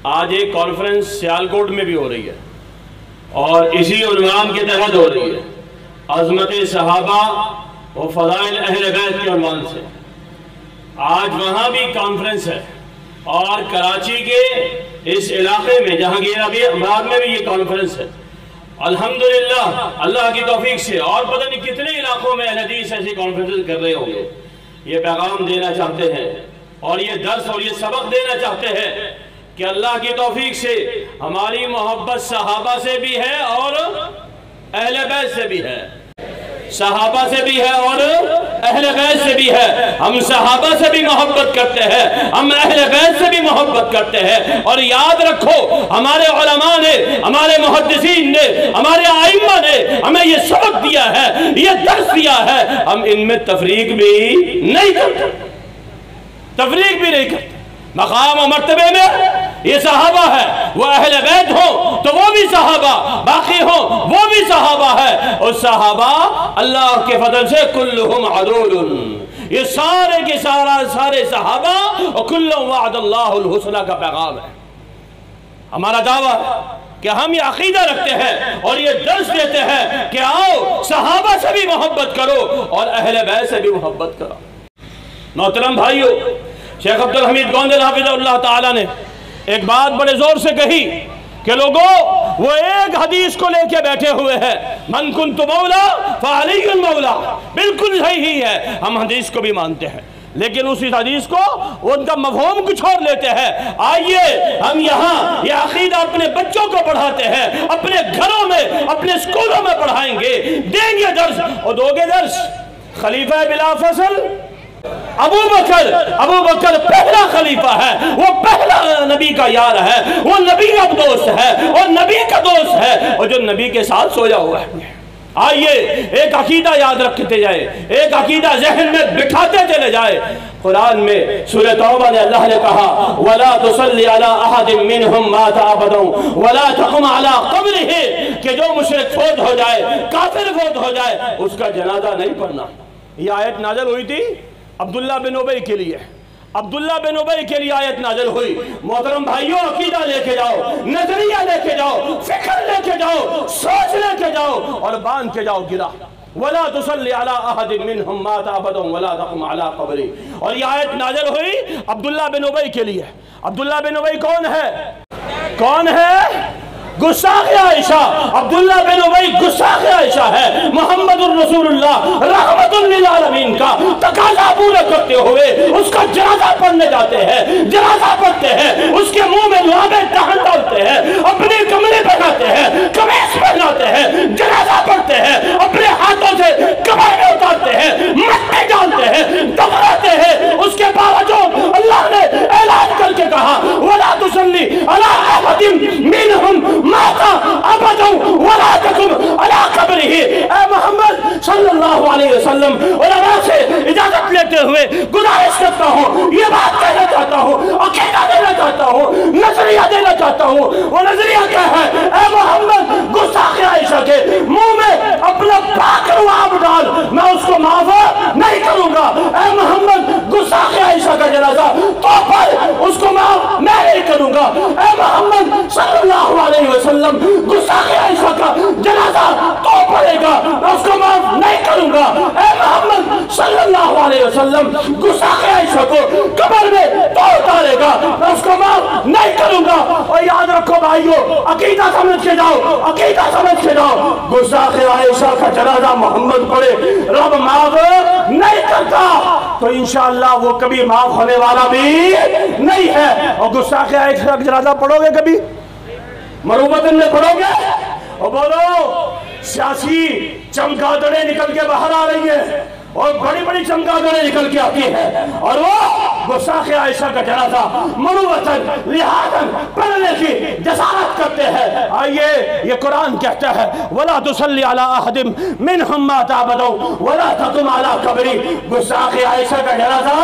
آج ایک کانفرنس سیالکوٹ میں بھی ہو رہی ہے اور اسی عنوان کے تحت ہو رہی ہے، عظمت صحابہ و فضائل اہل بیت کے عنوان سے۔ آج وہاں بھی کانفرنس ہے اور کراچی کے اس علاقے میں جہانگیر آباد میں بھی یہ کانفرنس ہے۔ الحمدللہ اللہ کی توفیق سے اور پتہ نہیں کتنے علاقوں میں اہل حدیث ایسی کانفرنس کر رہے ہوں گے، یہ پیغام دینا چاہتے ہیں اور یہ درس اور یہ سبق دینا چاہتے ہیں کہ اللہ کی توفیق سے ہماری محبت صحابہ سے بھی ہے اور اہل بیت سے بھی ہے، صحابہ سے بھی ہے اور اہل بیت سے بھی ہے۔ ہم صحابہ سے بھی محبت کرتے ہیں، ہم اہل بیت سے بھی محبت کرتے ہیں، اور یاد رکھو ہمارے علماء نے، ہمارے محدثین نے، ہمارے ائمہ نے ہمیں یہ سبق دیا ہے، یہ درس دیا ہے، ہم ان میں تفریق بھی نہیں کرتے، تفریق بھی نہیں کرتے۔ مقام و مرتبے میں یہ صحابہ ہے، وہ اہل بیت ہوں تو وہ بھی صحابہ، باقی ہوں وہ بھی صحابہ ہے، اور صحابہ اللہ کے فضل سے کلہم عدول، یہ سارے کے سارے صحابہ، اور کلہم وعد اللہ الحسنہ کا پیغام ہے۔ ہمارا دعویٰ ہے کہ ہم یہ عقیدہ رکھتے ہیں اور یہ درس دیتے ہیں کہ آؤ صحابہ سے بھی محبت کرو اور اہل بیت سے بھی محبت کرو۔ محترم بھائیو، شیخ عبدالحمید گوندل حافظہ اللہ تعالیٰ نے ایک بات بڑے زور سے کہی کہ لوگوں وہ ایک حدیث کو لے کے بیٹھے ہوئے ہیں، من کنت مولا فعلی مولا، بالکل صحیح ہے، ہم حدیث کو بھی مانتے ہیں، لیکن اسی حدیث کو ان کا مفہوم کچھ اور لیتے ہیں۔ آئیے ہم یہاں یہ عقیدہ اپنے بچوں کو پڑھاتے ہیں، اپنے گھروں میں، اپنے اسکولوں میں پڑھائیں گے، دیں گے درس اور دو گے درس۔ خلیفہ بلا فصل ابو بکر پہلا خلیفہ ہے، وہ پہلا نبی کا یار ہے، وہ نبی کا دوست ہے اور نبی کا دوست ہے، اور جو نبی کے ساتھ سویا ہوا ہے۔ آئیے ایک عقیدہ یاد رکھتے جائے، ایک عقیدہ ذہن میں بٹھاتے چلے جائے۔ قرآن میں سورہ توبہ نے اللہ نے کہا وَلَا تُصَلِّ عَلَىٰ أَحَدٍ مِّنْهُمْ مَاتَ أَبَدًا وَلَا تَقُمْ عَلَىٰ قَبْرِهِ، کہ جو مشرک فوت ہو جائے، کافر فوت ہو جائے، اس کا جنازہ نہیں پڑھنا۔ یہ آیت نازل ہوئی تھی عبداللہ بن ابی کے لیے، عبداللہ بن ابی کے لیے آیت نازل ہوئی۔ محترم بھائیوں، عقیدہ لے کے جاؤ، نظریہ لے کے جاؤ، فکر لے کے جاؤ، سوچ لے کے جاؤ اور باندھ کے جاؤ گرا۔ وَلَا تُصَلِّ عَلَىٰ أَحَدٍ مِّنْهُمْ مَاتَ أَبَدًا وَلَا تَقُمْ عَلَىٰ قَبْرِهِ، اور یہ آیت نازل ہوئی عبداللہ بن ابی کے لیے۔ عبداللہ بن ابی کون ہے؟ کون ہے؟ گستاخ عائشہ۔ عبداللہ بن ابی گستاخ عائشہ ہے، محمد الرسول اللہ رحمت للعالمین کا تقاضا پورا کرتے ہوئے اس کا جنازہ پڑھنے جاتے ہیں، جنازہ پڑھتے ہیں، اس کے منہ میں لعابیں دہن ڈالتے ہیں، اپنے کمرے پہناتے ہیں، قمیص پہناتے ہیں، جنازہ پڑھتے ہیں، اپنے ہاتھوں سے کمر میں اتارتے ہیں، مٹی ڈالتے ہیں، دفناتے ہیں۔ اس کے باوجود اللہ نے اعلان کر کے کہا وَلَا تُصَلِّ عَلَىٰ أَحَدٍ مِّنْهُمْ مَاتَ أَبَدًا وَلَا تَقُمْ عَلَىٰ قَبْرِهِ۔ اے محمد صلی اللہ علیہ وسلم، علماء سے اجازت لیتے ہوئے گزارش کرتا ہوں، یہ بات کہنا چاہتا ہوں، عقیدہ دینا چاہتا ہوں، نظریہ دینا چاہتا ہوں۔ وہ نظریہ کیا ہے؟ اے محمد، گستاخ عائشہ کے منہ میں اپنا پاک لعاب ڈال، میں اس کو معاف نہیں کروں گا۔ اے محمد، گستاخ عائشہ کا جنازہ تو پر اس کو معاف میں نہیں کروں گا۔ اے محمد صلی اللہ علیہ وسلم، گستاخ عائشہ کا جنازہ تو پڑے گا، میں اس کو معاف نہیں کروں گا۔ اے محمد صلی اللہ علیہ وسلم، گستاخ عائشہ کو قبر میں تو اتارے گا، میں اس کو معاف نہیں کروں گا۔ اور یاد رکھو بھائیو، عقیدہ سمجھ کے جاؤ، عقیدہ سمجھ کے جاؤ، گستاخ عائشہ کا جنازہ محمد پڑھے رب معاف نہیں کرتا، تو انشاءاللہ وہ کبھی معاف ہونے والا بھی نہیں ہے۔ اور گستاخ عائشہ کا جنازہ پڑھو گے کبھی؟ مروبتن میں پڑھو گے؟ اور بولو سیاسی چمگادڑیں نکل کے باہر آ رہی ہیں اور بڑی بڑی چمگادڑیں نکل کے آتی ہیں، اور وہ گستاخ عائشہ کا جنازہ مروبتن لحاظاً پڑھنے کی جسارت کرتے ہیں۔ آئیے یہ قرآن کہتا ہے وَلَا تُصَلِّ عَلَىٰ أَحَدٍ مِّنْهُمْ مَاتَ أَبَدًا وَلَا تَقُمْ عَلَىٰ قَبْرِهِ، گستاخ عائشہ کا جنازہ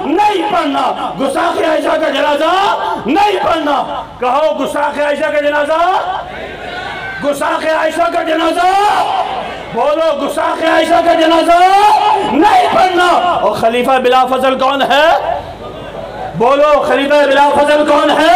نہیں پڑھنا، گستاخ عائشہ کا جنازہ نہیں پڑھنا۔ کہو گستاخ عائشہ کا جنازہ، گستاخ عائشہ کا جنازہ، بولو گستاخ عائشہ کا جنازہ نہیں پڑھنا۔ اور خلیفہ بلا فضل کون ہے؟ بولو خلیفہ بلا فضل کون ہے؟